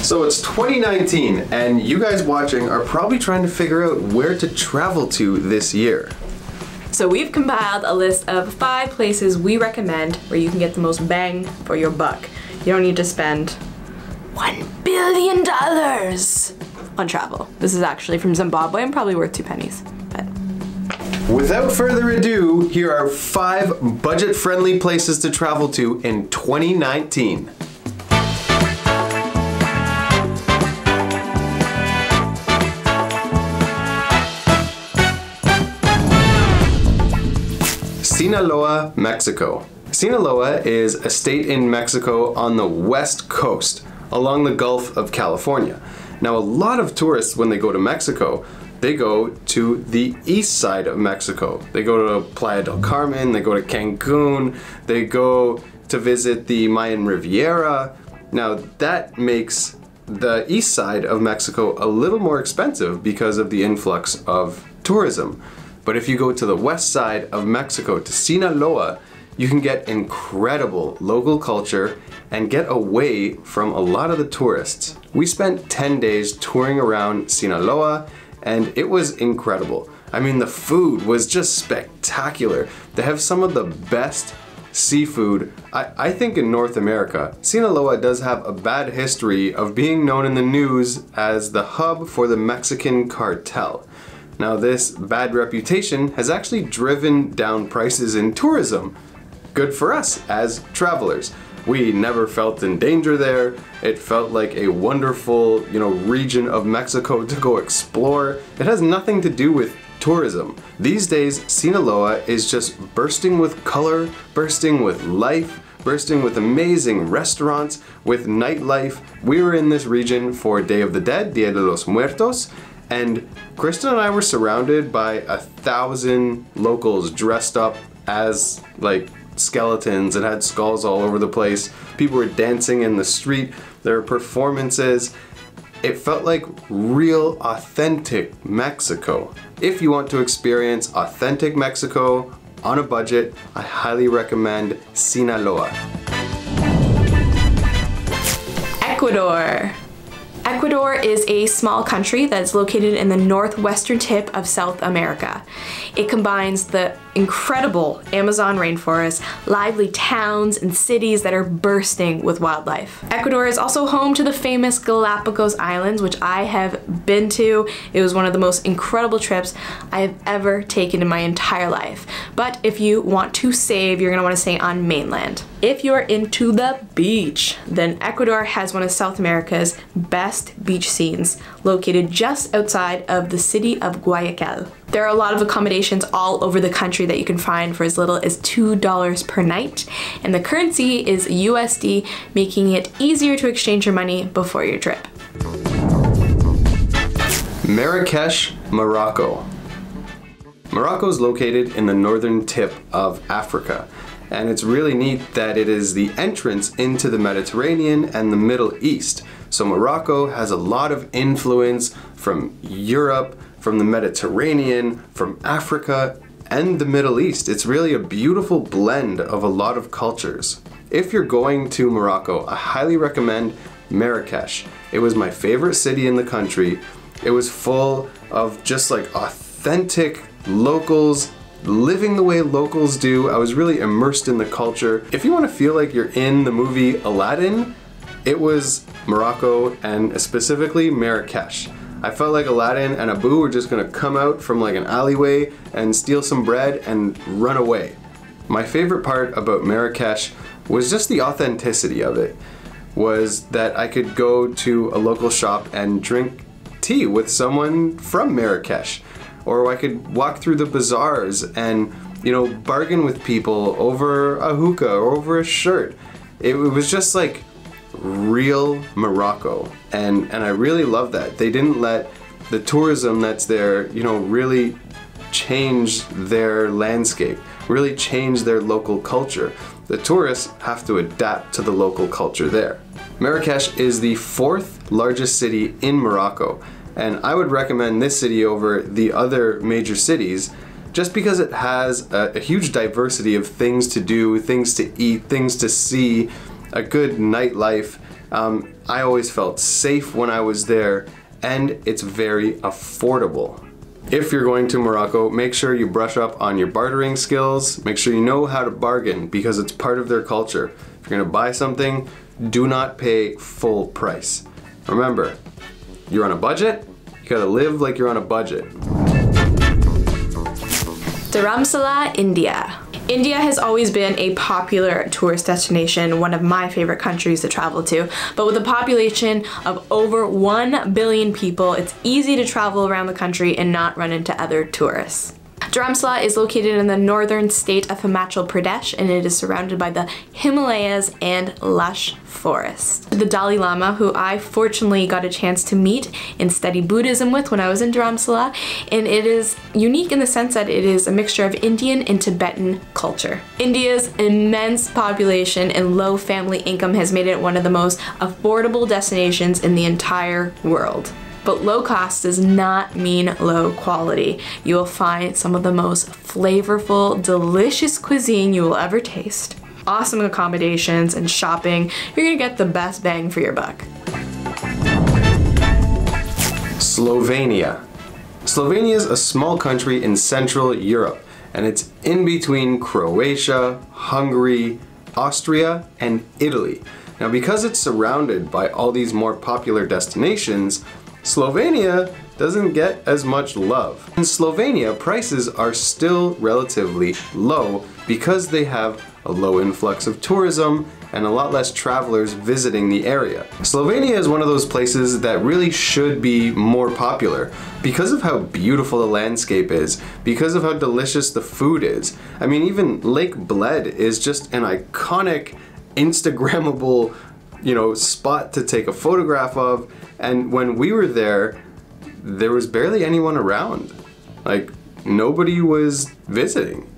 So it's 2019 and you guys watching are probably trying to figure out where to travel to this year. So we've compiled a list of 5 places we recommend where you can get the most bang for your buck. You don't need to spend $1 billion on travel. This is actually from Zimbabwe and probably worth 2 pennies. But without further ado, here are 5 budget-friendly places to travel to in 2019. Sinaloa, Mexico. Sinaloa is a state in Mexico on the west coast, along the Gulf of California. Now, a lot of tourists, when they go to Mexico, they go to the east side of Mexico. They go to Playa del Carmen, they go to Cancun, they go to visit the Mayan Riviera. Now, that makes the east side of Mexico a little more expensive because of the influx of tourism. But if you go to the west side of Mexico, to Sinaloa, you can get incredible local culture and get away from a lot of the tourists. We spent 10 days touring around Sinaloa and it was incredible. I mean, the food was just spectacular. They have some of the best seafood, I think, in North America. Sinaloa does have a bad history of being known in the news as the hub for the Mexican cartel. Now, this bad reputation has actually driven down prices in tourism. Good for us as travelers. We never felt in danger there. It felt like a wonderful, region of Mexico to go explore. It has nothing to do with tourism. These days, Sinaloa is just bursting with color, bursting with life, bursting with amazing restaurants, with nightlife. We were in this region for Day of the Dead, Dia de los Muertos, and Kristen and I were surrounded by 1,000 locals dressed up as skeletons and had skulls all over the place. People were dancing in the street. There were performances. It felt like real, authentic Mexico. If you want to experience authentic Mexico on a budget, I highly recommend Sinaloa. Ecuador. Ecuador is a small country that's located in the northwestern tip of South America. It combines the incredible Amazon rainforest, lively towns and cities that are bursting with wildlife. Ecuador is also home to the famous Galapagos Islands, which I have been to. It was one of the most incredible trips I have ever taken in my entire life. But if you want to save, you're gonna wanna stay on mainland. If you're into the beach, then Ecuador has one of South America's best beach scenes, located just outside of the city of Guayaquil. There are a lot of accommodations all over the country that you can find for as little as $2 per night, and the currency is USD, making it easier to exchange your money before your trip. Marrakesh, Morocco. Morocco is located in the northern tip of Africa, and it's really neat that it is the entrance into the Mediterranean and the Middle East. So Morocco has a lot of influence from Europe, from the Mediterranean, from Africa, and the Middle East. It's really a beautiful blend of a lot of cultures. If you're going to Morocco, I highly recommend Marrakesh. It was my favorite city in the country. It was full of just authentic locals, living the way locals do. I was really immersed in the culture. If you want to feel like you're in the movie Aladdin, it was Morocco, and specifically Marrakesh. I felt like Aladdin and Abu were just gonna come out from an alleyway and steal some bread and run away. My favorite part about Marrakesh was just the authenticity of it, was that I could go to a local shop and drink tea with someone from Marrakesh, or I could walk through the bazaars and bargain with people over a hookah or over a shirt. It was just real Morocco, and I really love that. They didn't let the tourism that's there, really change their landscape, really change their local culture. The tourists have to adapt to the local culture there. Marrakesh is the 4th largest city in Morocco, and I would recommend this city over the other major cities just because it has a huge diversity of things to do, things to eat, things to see, a good nightlife. I always felt safe when I was there, and it's very affordable. If you're going to Morocco, make sure you brush up on your bartering skills. Make sure you know how to bargain because it's part of their culture. If you're gonna buy something, do not pay full price. Remember, you're on a budget, you gotta live like you're on a budget. Dharamsala, India. India has always been a popular tourist destination, one of my favorite countries to travel to, but with a population of over 1 billion people, it's easy to travel around the country and not run into other tourists. Dharamsala is located in the northern state of Himachal Pradesh, and it is surrounded by the Himalayas and lush forests. The Dalai Lama, who I fortunately got a chance to meet and study Buddhism with when I was in Dharamsala, and it is unique in the sense that it is a mixture of Indian and Tibetan culture. India's immense population and low family income has made it one of the most affordable destinations in the entire world. But low cost does not mean low quality. You will find some of the most flavorful, delicious cuisine you will ever taste. Awesome accommodations and shopping. You're gonna get the best bang for your buck. Slovenia. Slovenia is a small country in Central Europe, and it's in between Croatia, Hungary, Austria, and Italy. Now, because it's surrounded by all these more popular destinations, Slovenia doesn't get as much love. In Slovenia, prices are still relatively low because they have a low influx of tourism and a lot less travelers visiting the area. Slovenia is one of those places that really should be more popular because of how beautiful the landscape is, because of how delicious the food is. I mean, even Lake Bled is just an iconic, Instagrammable, spot to take a photograph of. And when we were there was barely anyone around. Like, nobody was visiting.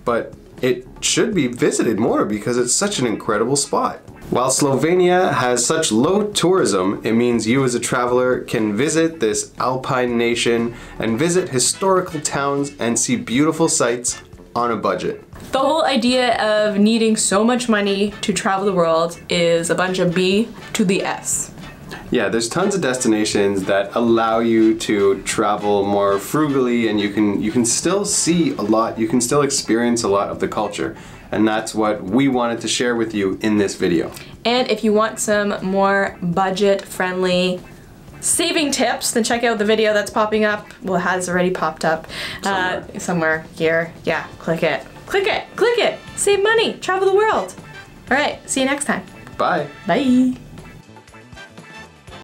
But it should be visited more because it's such an incredible spot. While Slovenia has such low tourism, it means you as a traveler can visit this alpine nation and visit historical towns and see beautiful sights on a budget. The whole idea of needing so much money to travel the world is a bunch of B to the S. Yeah, there's tons of destinations that allow you to travel more frugally, and you can still see a lot, you can still experience a lot of the culture. And that's what we wanted to share with you in this video. And if you want some more budget-friendly saving tips, then check out the video that's popping up. Well, it has already popped up somewhere here. Yeah, click it. Click it! Click it! Save money! Travel the world! Alright, see you next time. Bye! Bye!